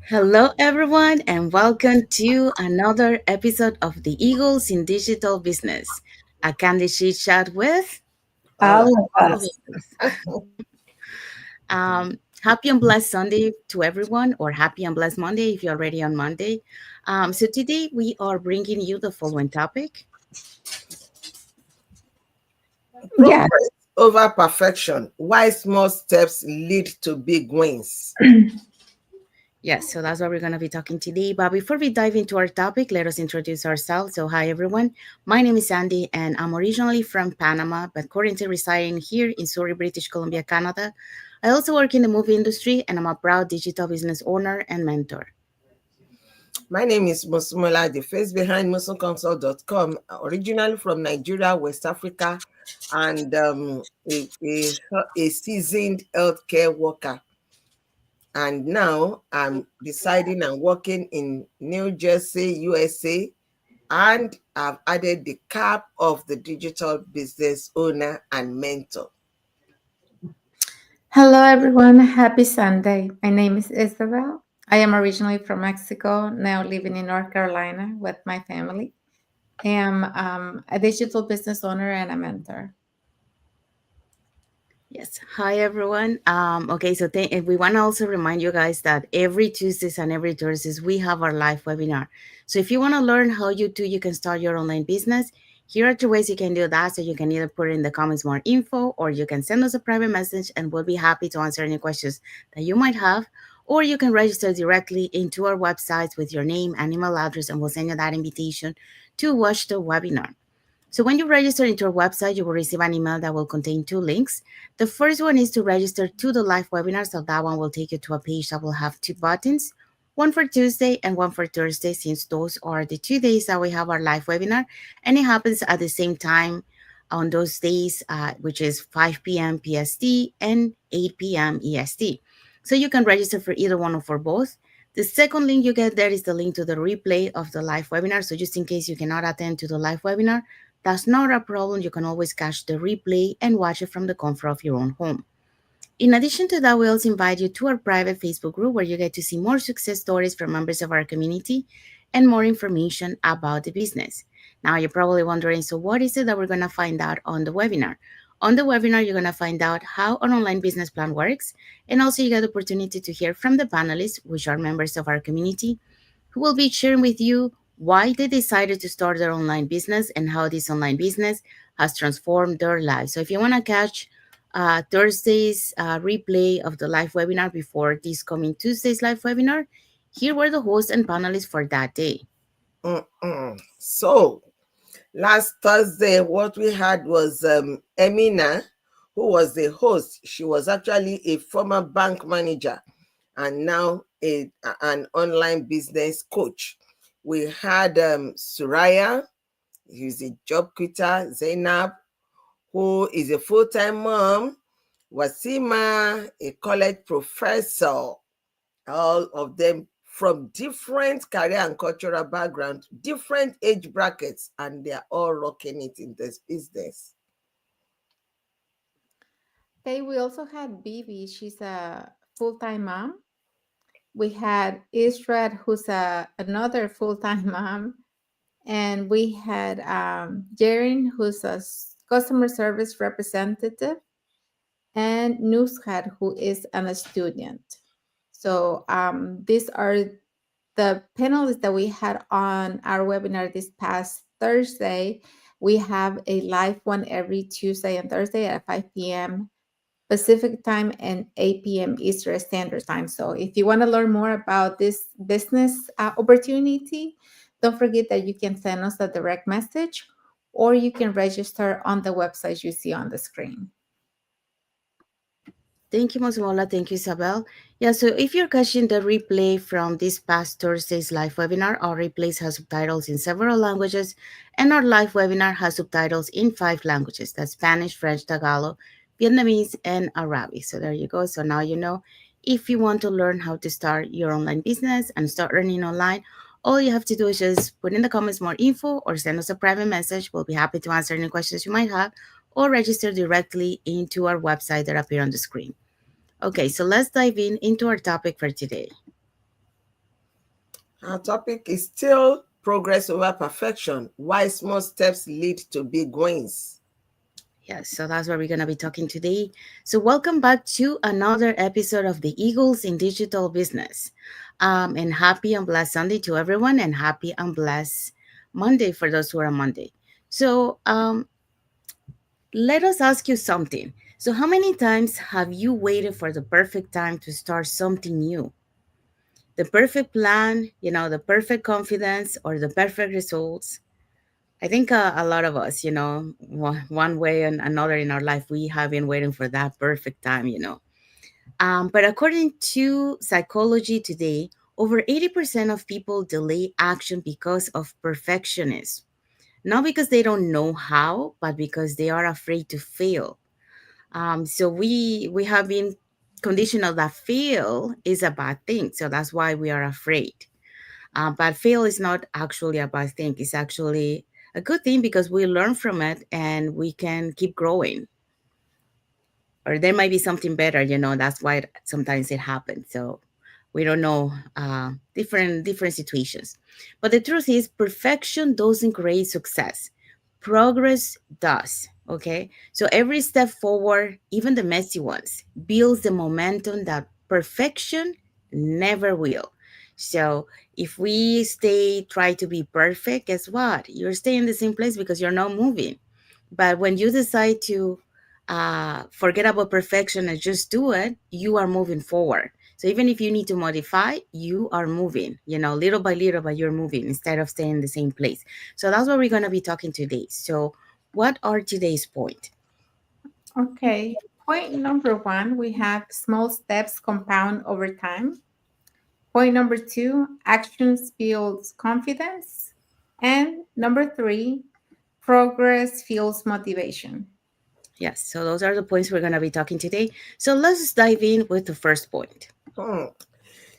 Hello, everyone, and welcome to another episode of the Eagles in Digital Business, a Candid Chit chat with All All of of all of us. us. Happy and blessed Sunday to everyone, or happy and blessed Monday if you're already on Monday. So today we are bringing you the following topic. Yeah. progress over perfection. Why small steps lead to big wins. Yes, so that's what we're going to be talking today. But before we dive into our topic, let us introduce ourselves. So, hi everyone. My name is Sandy, and I'm originally from Panama, but currently residing here in Surrey, British Columbia, Canada. I also work in the movie industry, and I'm a proud digital business owner and mentor. My name is Mosumola, the face behind musumconsult.com, originally from Nigeria, West Africa, and a seasoned healthcare worker. And now I'm deciding and working in New Jersey, USA, and I've added the cap of the digital business owner and mentor. Hello, everyone. Happy Sunday. My name is Isabel. I am originally from Mexico, now living in North Carolina with my family. I am a digital business owner and a mentor. Yes. Hi, everyone. Okay, so we want to also remind you guys that every Tuesdays and every Thursdays we have our live webinar. So if you want to learn how you can start your online business, here are two ways you can do that. So you can either put in the comments more info, or you can send us a private message, and we'll be happy to answer any questions that you might have. Or you can register directly into our website with your name and email address, and we'll send you that invitation to watch the webinar. So when you register into our website, you will receive an email that will contain two links. The first one is to register to the live webinar. So that one will take you to a page that will have two buttons, one for Tuesday and one for Thursday, since those are the 2 days that we have our live webinar. And it happens at the same time on those days, which is 5 p.m. PST and 8 p.m. EST. So you can register for either one or for both. The second link you get there is the link to the replay of the live webinar. So just in case you cannot attend to the live webinar, that's not a problem. You can always catch the replay and watch it from the comfort of your own home. In addition to that, we also invite you to our private Facebook group where you get to see more success stories from members of our community and more information about the business. Now, you're probably wondering, so what is it that we're going to find out on the webinar? On the webinar, you're going to find out how an online business plan works, and also you get the opportunity to hear from the panelists, which are members of our community, who will be sharing with you why they decided to start their online business and how this online business has transformed their lives. So if you want to catch Thursday's replay of the live webinar before this coming Tuesday's live webinar, here were the hosts and panelists for that day. So, last Thursday, what we had was Emina, who was the host. She was actually a former bank manager and now an online business coach. We had Suraya, who's a job quitter, Zainab, who is a full-time mom, Wasima, a college professor, all of them from different career and cultural background, different age brackets, and they're all rocking it in this business. Okay, we also had Bibi. She's a full-time mom. We had Israt, who's another full-time mom. And we had Jaren, who's a customer service representative, and Nushat, who is a student. So these are the panelists that we had on our webinar this past Thursday. We have a live one every Tuesday and Thursday at 5 p.m. Pacific time and 8 p.m. Eastern Standard Time. So if you want to learn more about this business opportunity, don't forget that you can send us a direct message or you can register on the website you see on the screen. Thank you, Mosmola. Thank you, Isabel. Yeah, so if you're catching the replay from this past Thursday's live webinar, our replays have subtitles in several languages, and our live webinar has subtitles in 5 languages. That's Spanish, French, Tagalog, Vietnamese, and Arabic. So there you go. So now you know, if you want to learn how to start your online business and start earning online, all you have to do is just put in the comments more info or send us a private message. We'll be happy to answer any questions you might have, or register directly into our website that appear on the screen. Okay, so let's dive into our topic for today. Our topic is still progress over perfection. Why small steps lead to big wins. Yes, so that's what we're going to be talking today. So, welcome back to another episode of the Eagles in Digital Business. And happy and blessed Sunday to everyone, and happy and blessed Monday for those who are on Monday. So, let us ask you something. So, how many times have you waited for the perfect time to start something new? The perfect plan, the perfect confidence, or the perfect results? I think a lot of us, one way and another in our life, we have been waiting for that perfect time. But according to psychology today, over 80% of people delay action because of perfectionism. Not because they don't know how, but because they are afraid to fail. So we have been conditional that fail is a bad thing. So that's why we are afraid. But fail is not actually a bad thing. It's actually a good thing because we learn from it and we can keep growing. Or there might be something better, that's why sometimes it happens. So we don't know, different situations. But the truth is, perfection doesn't create success. Progress does. Okay. So every step forward, even the messy ones, builds the momentum that perfection never will. So if we try to be perfect, guess what? You're staying in the same place because you're not moving. But when you decide to forget about perfection and just do it, you are moving forward. So even if you need to modify, you are moving, little by little, but you're moving instead of staying in the same place. So that's what we're going to be talking today. So, what are today's point? Okay. Point number one, we have small steps compound over time. Point number two, actions builds confidence. And number three, progress fuels motivation. Yes. So those are the points we're going to be talking today. So let's dive in with the first point. Hmm.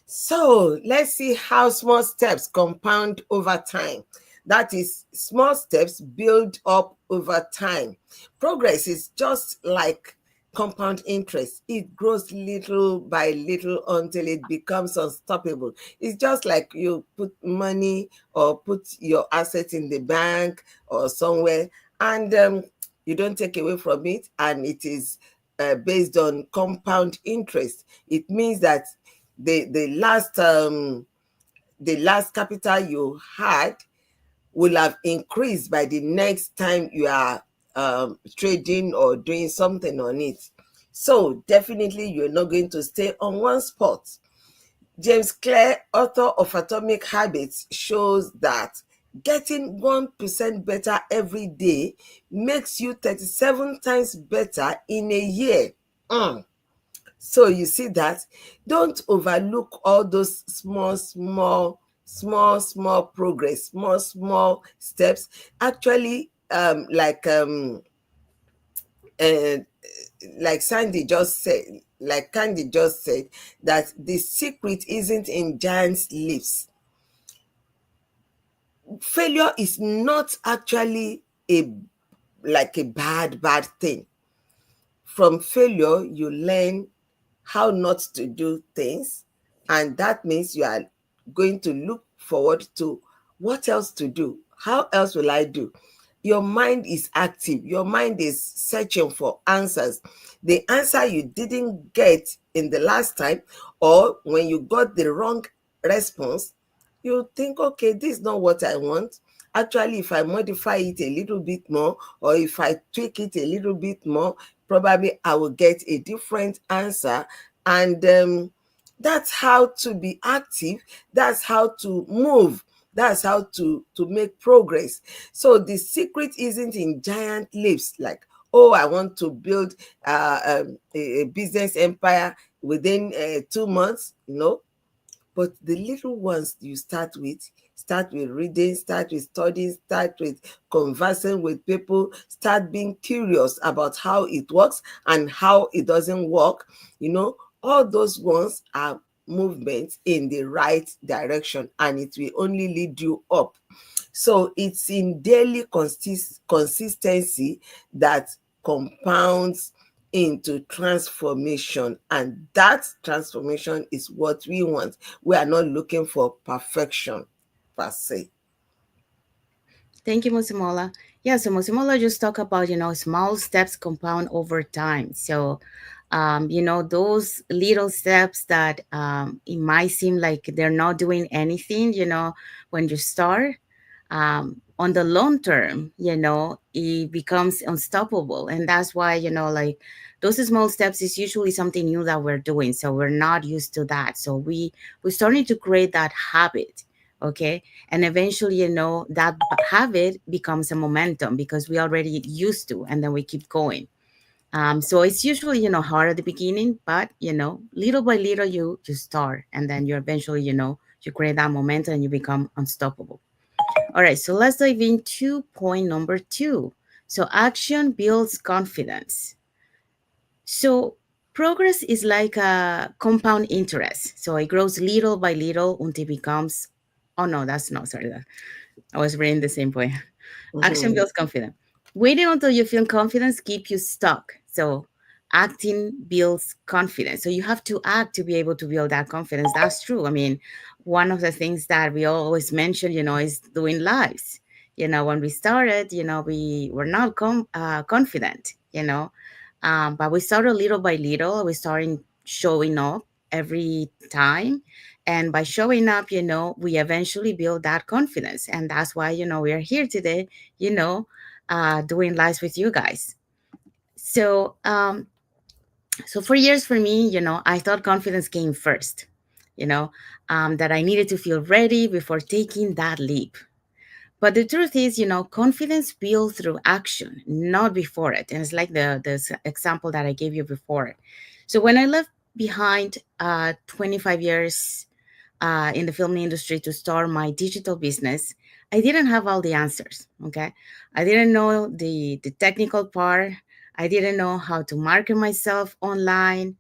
So let's see how small steps compound over time. That is, small steps build up over time. Progress is just like compound interest. It grows little by little until it becomes unstoppable. It's just like you put money or put your asset in the bank or somewhere, and you don't take away from it, and it is based on compound interest. It means that the last capital you had will have increased by the next time you are trading or doing something on it. So definitely you're not going to stay on one spot. James Clear, author of Atomic Habits, shows that getting 1% better every day makes you 37 times better in a year. So you see that, don't overlook all those small progress, small steps. Actually, uh, like Sandy just said, like Candy just said, that the secret isn't in giants' leaps. Failure is not actually a bad thing. From failure, you learn how not to do things, and that means you are going to look forward to what else to do. How else will I do? Your mind is active, your mind is searching for answers. The answer you didn't get in the last time, or when you got the wrong response, you think, okay, this is not what I want. Actually, if I modify it a little bit more, or if I tweak it a little bit more, probably I will get a different answer. And that's how to be active, that's how to move, that's how to make progress. So the secret isn't in giant leaps, like, oh, I want to build a business empire within 2 months. No, but the little ones you start with reading, start with studying, start with conversing with people, start being curious about how it works and how it doesn't work. All those ones are movements in the right direction, and it will only lead you up. So it's in daily consistency that compounds into transformation, and that transformation is what we want. We are not looking for perfection per se. Thank you, Musimola. Yeah, so Musimola just talk about, small steps compound over time. So, those little steps that it might seem like they're not doing anything, when you start, on the long term, it becomes unstoppable. And that's why, like those small steps is usually something new that we're doing. So we're not used to that. So we're starting to create that habit. Okay. And eventually, that habit becomes a momentum because we already used to, and then we keep going. So it's usually, hard at the beginning, but, little by little, you start, and then you eventually, you create that momentum and you become unstoppable. All right, so let's dive into point number 2. So action builds confidence. So progress is like a compound interest. So it grows little by little until it becomes, oh no, that's not, sorry. I was reading the same point. Action Mhm. builds confidence. Waiting until you feel confidence keep you stuck. So acting builds confidence. So you have to act to be able to build that confidence. That's true. I mean, one of the things that we always mention, is doing lives. When we started, we were not confident, but we started little by little. We started showing up every time, and by showing up, we eventually build that confidence, and that's why we are here today, you know doing lives with you guys. So for years, for me, I thought confidence came first, you know that I needed to feel ready before taking that leap. But the truth is, confidence built through action, not before it. And it's like the example that I gave you before. So when I left behind 25 years in the film industry to start my digital business, I didn't have all the answers. Okay. I didn't know the technical part. I didn't know how to market myself online.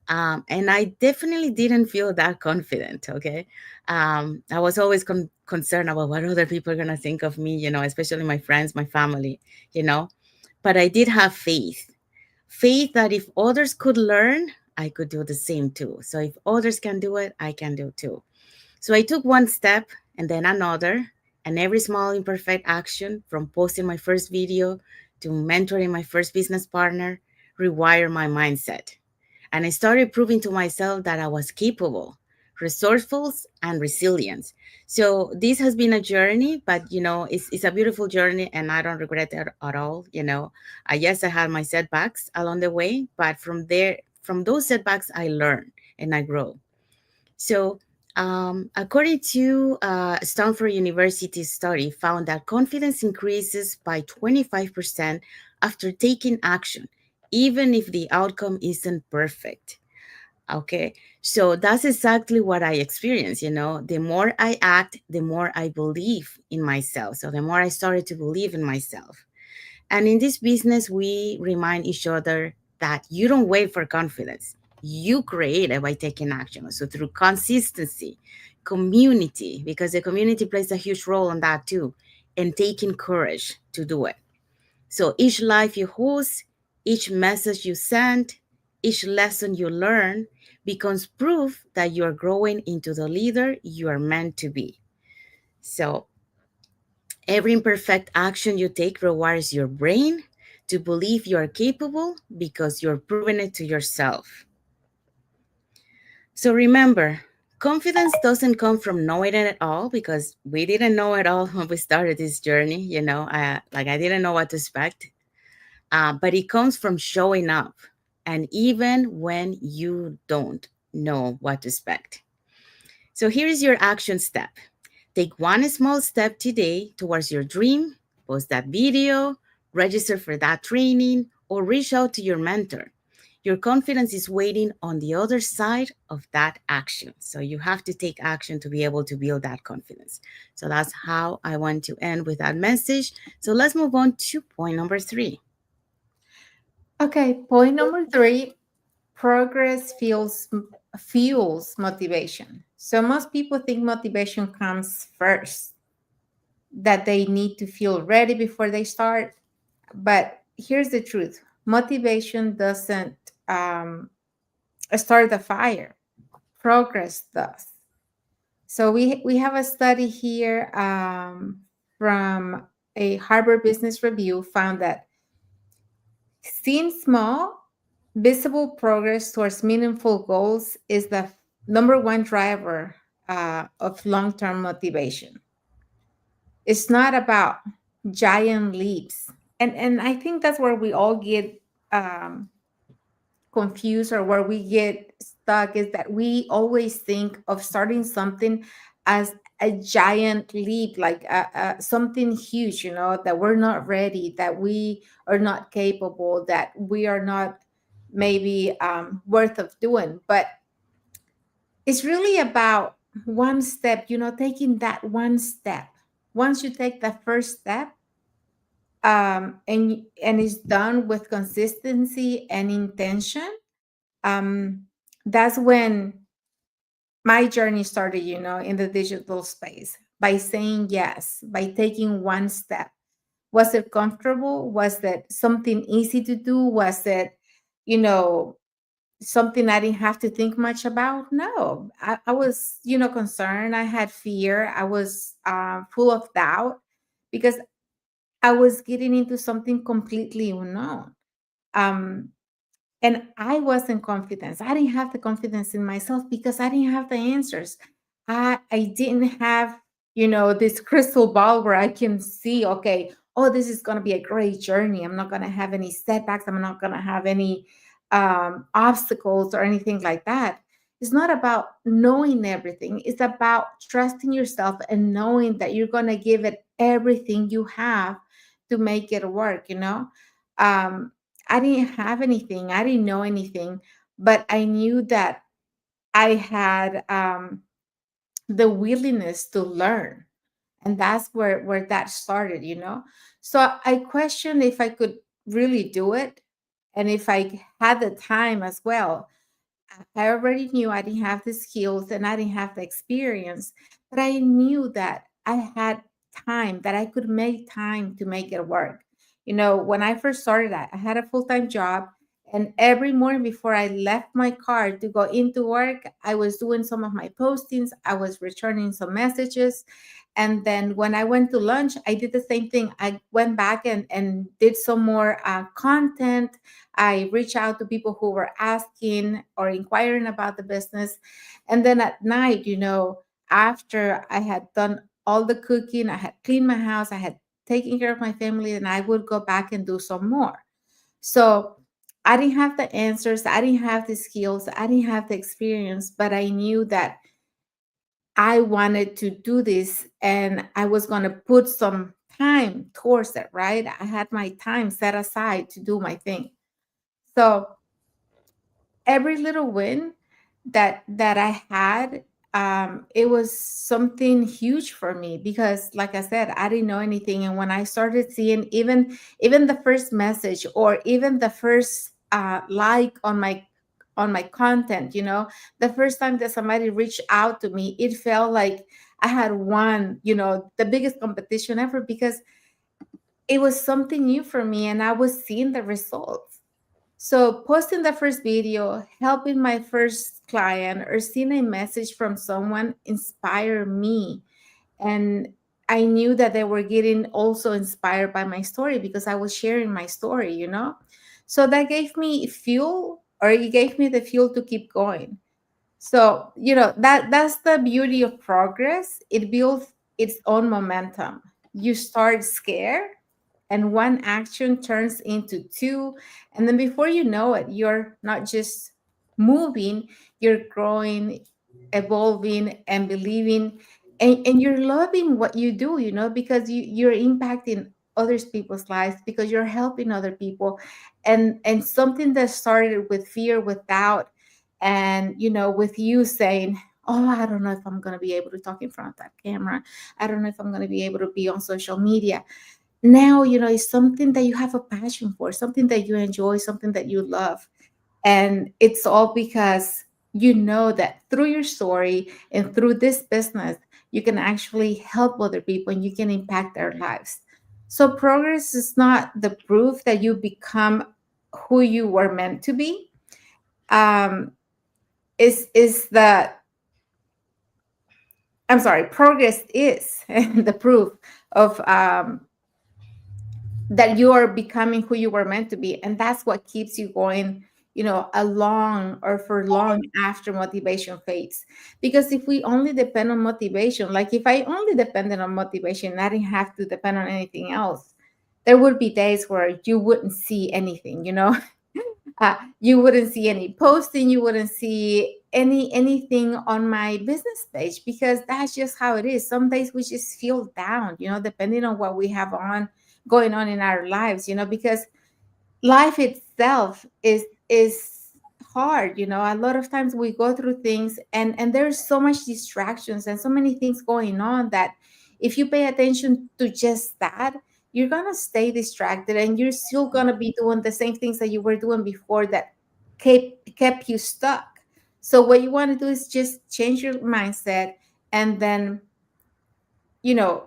And I definitely didn't feel that confident. Okay. I was always concerned about what other people are going to think of me, especially my friends, my family, you know. But I did have faith that if others could learn, I could do the same too. So if others can do it, I can do too. So I took one step and then another, and every small imperfect action, from posting my first video to mentoring my first business partner, rewired my mindset. And I started proving to myself that I was capable, resourceful, and resilient. So this has been a journey, but it's a beautiful journey, and I don't regret it at all. Yes, I had my setbacks along the way, but from those setbacks, I learned and I grow. So, according to Stanford University study, found that confidence increases by 25% after taking action, even if the outcome isn't perfect. Okay, so that's exactly what I experienced. The more I act, the more I believe in myself. So the more I started to believe in myself. And in this business, we remind each other that you don't wait for confidence. You create it by taking action. So through consistency, community, because the community plays a huge role in that too, and taking courage to do it. So each life you host, each message you send, each lesson you learn becomes proof that you are growing into the leader you are meant to be. So every imperfect action you take requires your brain to believe you are capable because you're proving it to yourself. So remember, confidence doesn't come from knowing it at all, because we didn't know it all when we started this journey. I didn't know what to expect, but it comes from showing up, and even when you don't know what to expect. So here is your action step. Take one small step today towards your dream. Post that video, register for that training, or reach out to your mentor. Your confidence is waiting on the other side of that action. So you have to take action to be able to build that confidence. So that's how I want to end with that message. So let's move on to point number 3. Okay, point number 3, progress fuels motivation. So most people think motivation comes first, that they need to feel ready before they start. But here's the truth. motivation doesn't um, start the fire, progress does. So we have a study here from a Harvard Business Review found that seeing small, visible progress towards meaningful goals is the number one driver of long term motivation. It's not about giant leaps. And I think that's where we all get um, confused, or where we get stuck, is that we always think of starting something as a giant leap, like something huge, that we're not ready, that we are not capable, that we are not maybe worth of doing. But it's really about one step, taking that one step. Once you take the first step, and it's done with consistency and intention, um, that's when my journey started, in the digital space, by saying yes, by taking one step. Was it comfortable? Was that something easy to do? Was it, you know, something I didn't have to think much about? No, I was, concerned. I had fear. I was full of doubt, because I was getting into something completely unknown. Um, and I wasn't confident. I didn't have the confidence in myself because I didn't have the answers. I didn't have, this crystal ball where I can see, okay, oh, this is going to be a great journey. I'm not going to have any setbacks. I'm not going to have any obstacles or anything like that. It's not about knowing everything. It's about trusting yourself and knowing that you're going to give it everything you have to make it work, Um, I didn't have anything. I didn't know anything, but I knew that I had the willingness to learn, and that's where that started. So I questioned if I could really do it, and if I had the time as well. I already knew I didn't have the skills and I didn't have the experience, but I knew that I had time, that I could make time to make it work. When I first started, I had a full time job, and every morning before I left my car to go into work, I was doing some of my postings, I was returning some messages. And then when I went to lunch, I did the same thing. I went back and did some more content. I reached out to people who were asking or inquiring about the business. And then at night, after I had done all the cooking, I had cleaned my house, I had taken care of my family, and I would go back and do some more. So I didn't have the answers, I didn't have the skills, I didn't have the experience, but I knew that I wanted to do this and I was going to put some time towards it, right? I had my time set aside to do my thing. So every little win that I had, it was something huge for me, because like I said, I didn't know anything. And when I started seeing even the first message, or even the first like on my content, the first time that somebody reached out to me, it felt like I had won, the biggest competition ever, because it was something new for me and I was seeing the results. So, posting the first video, helping my first client, or seeing a message from someone inspired me. And I knew that they were getting also inspired by my story, because I was sharing my story. So that gave me fuel, or it gave me the fuel to keep going. So, that's the beauty of progress. It builds its own momentum. You start scared, and one action turns into two, and then before you know it, you're not just moving, you're growing, evolving, and believing, and you're loving what you do, because you're impacting others people's lives, because you're helping other people. And something that started with fear, with doubt, and with you saying, oh, I don't know if I'm going to be able to talk in front of that camera, I don't know if I'm going to be able to be on social media. Now it's something that you have a passion for, something that you enjoy, something that you love. And it's all because you know that through your story and through this business, you can actually help other people and you can impact their lives. So progress is not the proof that you become who you were meant to be, um, is the, I'm sorry, progress is the proof of that you are becoming who you were meant to be, and that's what keeps you going, along or for long after motivation fades. Because if we only depend on motivation, like if I only depended on motivation, I didn't have to depend on anything else, there would be days where you wouldn't see anything, you wouldn't see any posting, you wouldn't see anything on my business page, because that's just how it is. Some days we just feel down, depending on what we have on going on in our lives, because life itself is hard. A lot of times we go through things, and there's so much distractions and so many things going on, that if you pay attention to just that, you're gonna stay distracted, and you're still gonna be doing the same things that you were doing before, that kept you stuck. So what you want to do is just change your mindset, and then, you know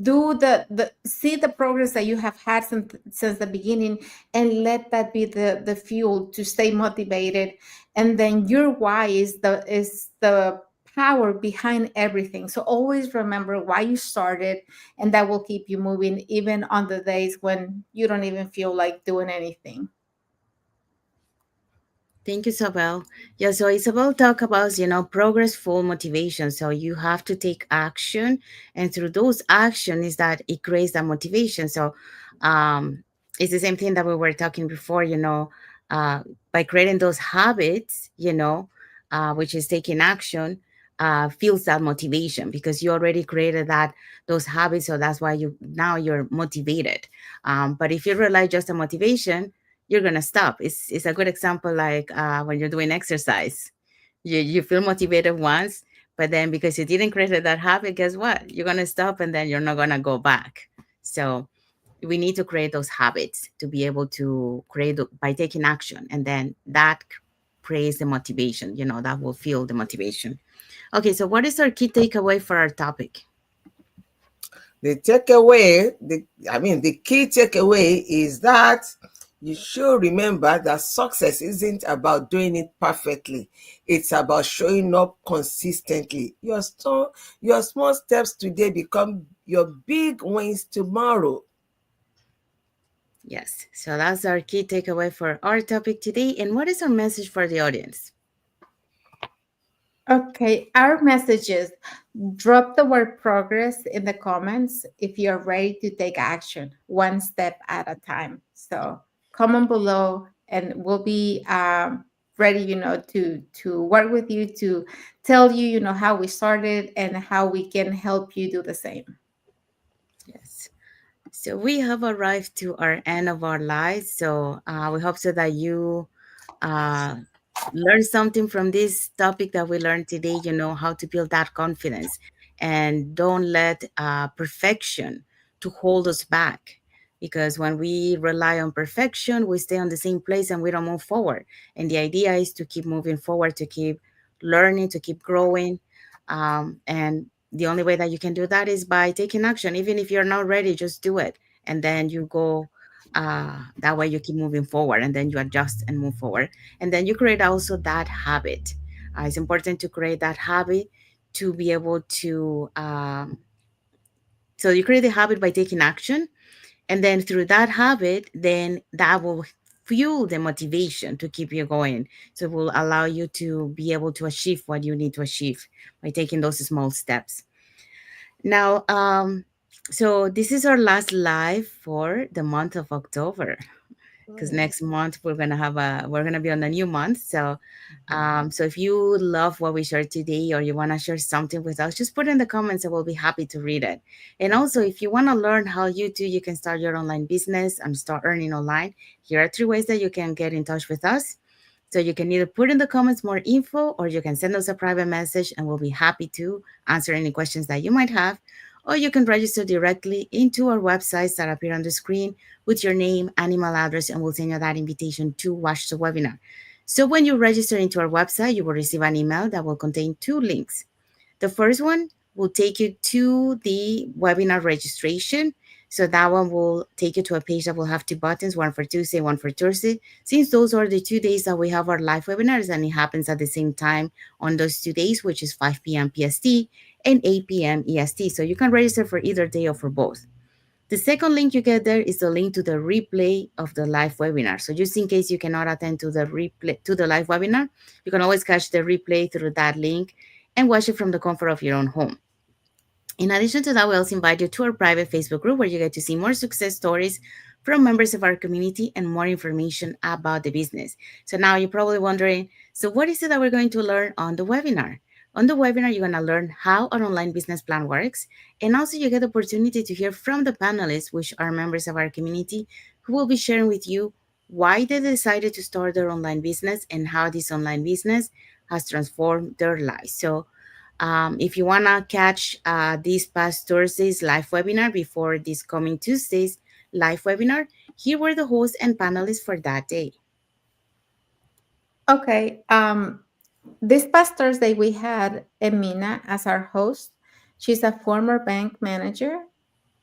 do the see the progress that you have had since the beginning, and let that be the fuel to stay motivated. And then your why is the power behind everything. So always remember why you started, and that will keep you moving even on the days when you don't even feel like doing anything. Thank you, Isabel. Yeah, so Isabel talk about, progress full motivation. So you have to take action, and through those action is that it creates that motivation. So um, it's the same thing that we were talking before, uh, by creating those habits, which is taking action, feels that motivation because you already created those habits. So that's why you're motivated. But if you rely just on motivation, you're gonna stop. It's a good example, like when you're doing exercise. You feel motivated once, but then because you didn't create that habit, guess what? You're gonna stop, and then you're not gonna go back. So we need to create those habits to be able to by taking action, and then that creates the motivation. That will fuel the motivation. Okay, so what is our key takeaway for our topic? The takeaway, the key takeaway is that you should remember that success isn't about doing it perfectly. It's about showing up consistently. Your small steps today become your big wins tomorrow. Yes, so that's our key takeaway for our topic today. And what is our message for the audience? Okay, our messages: drop the word progress in the comments if you're ready to take action, one step at a time. So comment below, and we'll be ready, to work with you, to tell you, how we started and how we can help you do the same. Yes. So we have arrived to our end of our lives. So we hope so that you uh, learn something from this topic that we learned today. How to build that confidence, and don't let perfection to hold us back. Because when we rely on perfection, we stay on the same place and we don't move forward. And the idea is to keep moving forward, to keep learning, to keep growing. And the only way that you can do that is by taking action. Even if you're not ready, just do it, and then you go. That way you keep moving forward, and then you adjust and move forward, and then you create also that habit. It's important to create that habit to be able to so you create the habit by taking action, and then through that habit, then that will fuel the motivation to keep you going. So it will allow you to be able to achieve what you need to achieve by taking those small steps. Now, so this is our last live for the month of October, Oh, because yeah. next month we're gonna be on a new month. So so if you love what we shared today, or you want to share something with us, just put in the comments and we'll be happy to read it. And also, if you want to learn how you can start your online business and start earning online, here are 3 ways that you can get in touch with us. So you can either put in the comments more info, or you can send us a private message and we'll be happy to answer any questions that you might have. Or you can register directly into our websites that appear on the screen with your name and email address, and we'll send you that invitation to watch the webinar. So when you register into our website, you will receive an email that will contain 2 links. The first one will take you to the webinar registration. So that one will take you to a page that will have two buttons, one for Tuesday, one for Thursday. Since those are the 2 days that we have our live webinars, and it happens at the same time on those 2 days, which is 5 p.m. PST and 8 p.m. EST. So you can register for either day or for both. The second link you get there is the link to the replay of the live webinar. So just in case you cannot attend to the replay to the live webinar, you can always catch the replay through that link and watch it from the comfort of your own home. In addition to that, we also invite you to our private Facebook group where you get to see more success stories from members of our community and more information about the business. So now you're probably wondering, so what is it that we're going to learn on the webinar? On the webinar, you're going to learn how an online business plan works. And also you get the opportunity to hear from the panelists, which are members of our community, who will be sharing with you why they decided to start their online business and how this online business has transformed their lives. So if you want to catch this past Thursday's live webinar before this coming Tuesday's live webinar, here were the hosts and panelists for that day. Okay. This past Thursday, we had Emina as our host. She's a former bank manager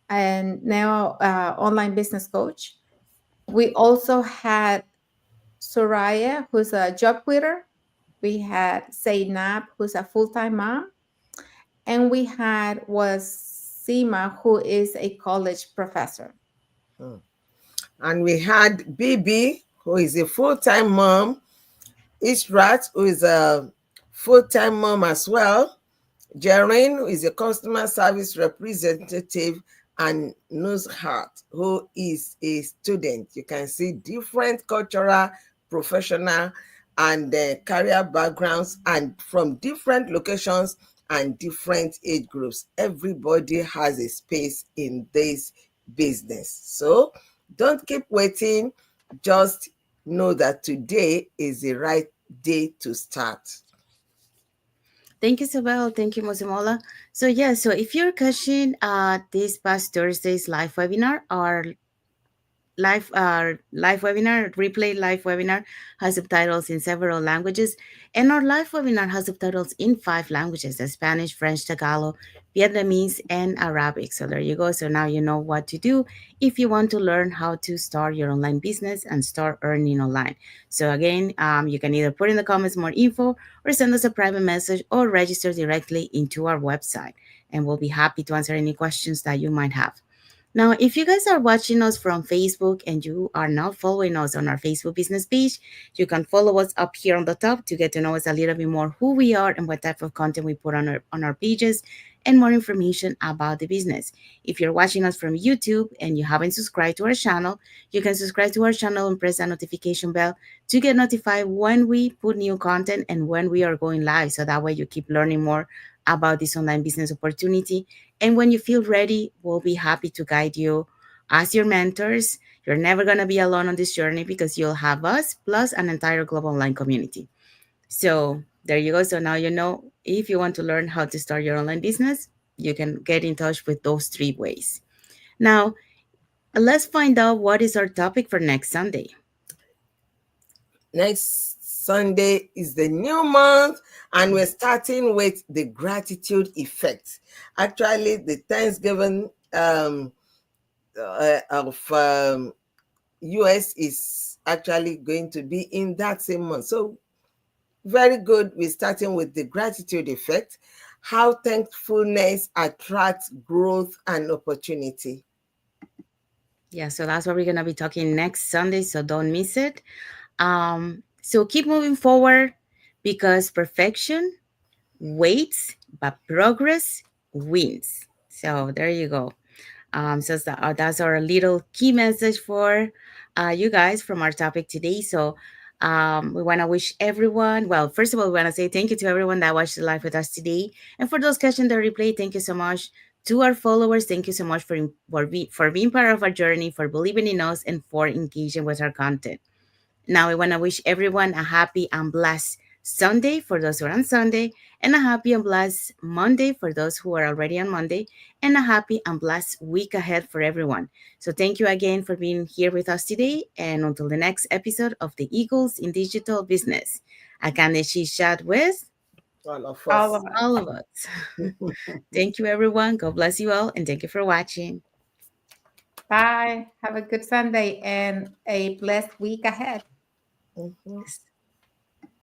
and now online business coach. We also had Soraya, who's a job quitter. We had Zainab, who's a full-time mom. And we had was Seema, who is a college professor. Hmm. And we had Bibi, who is a full-time mom, Ishrat, who is a full-time mom as well, Jaren, who is a customer service representative, and Nuzhat, who is a student. You can see different cultural, professional, and career backgrounds, and from different locations and different age groups. Everybody has a space in this business. So don't keep waiting. Just know that today is the right day to start. Thank you, Isabel. Thank you, Mosimola. So yeah, so if you're catching this past Thursday's live webinar, our live webinar replay live webinar has subtitles in several languages, and our live webinar has subtitles in 5 languages: Spanish, French, Tagalog, Vietnamese, and Arabic. So there you go. So now you know what to do if you want to learn how to start your online business and start earning online. So again, you can either put in the comments more info or send us a private message or register directly into our website, and we'll be happy to answer any questions that you might have. Now, if you guys are watching us from Facebook and you are not following us on our Facebook business page, you can follow us up here on the top to get to know us a little bit more who we are and what type of content we put on our pages and more information about the business. If you're watching us from YouTube and you haven't subscribed to our channel, you can subscribe to our channel and press that notification bell to get notified when we put new content and when we are going live. So that way you keep learning more about this online business opportunity, and when you feel ready, we'll be happy to guide you as your mentors. You're never going to be alone on this journey because you'll have us plus an entire global online community. So there you go. So now you know if you want to learn how to start your online business, you can get in touch with those 3 ways. Now, let's find out what is our topic for next Sunday. Next Sunday is the new month, and we're starting with the gratitude effect. Actually, the Thanksgiving of US is actually going to be in that same month. So, very good. We're starting with the gratitude effect, how thankfulness attracts growth and opportunity. Yeah, so that's what we're going to be talking next Sunday. So don't miss it. So keep moving forward because perfection waits, but progress wins. So there you go. That's our little key message for you guys from our topic today. So we want to wish everyone, well, first of all, we want to say thank you to everyone that watched the live with us today. And for those catching the replay, thank you so much. To our followers, thank you so much for being part of our journey, for believing in us, and for engaging with our content. Now, I want to wish everyone a happy and blessed Sunday for those who are on Sunday, and a happy and blessed Monday for those who are already on Monday, and a happy and blessed week ahead for everyone. So, thank you again for being here with us today. And until the next episode of the Eagles in Digital Business, I can chat with All of All us. of all us. of us. Thank you, everyone. God bless you all, and thank you for watching. Bye. Have a good Sunday and a blessed week ahead. Mhm.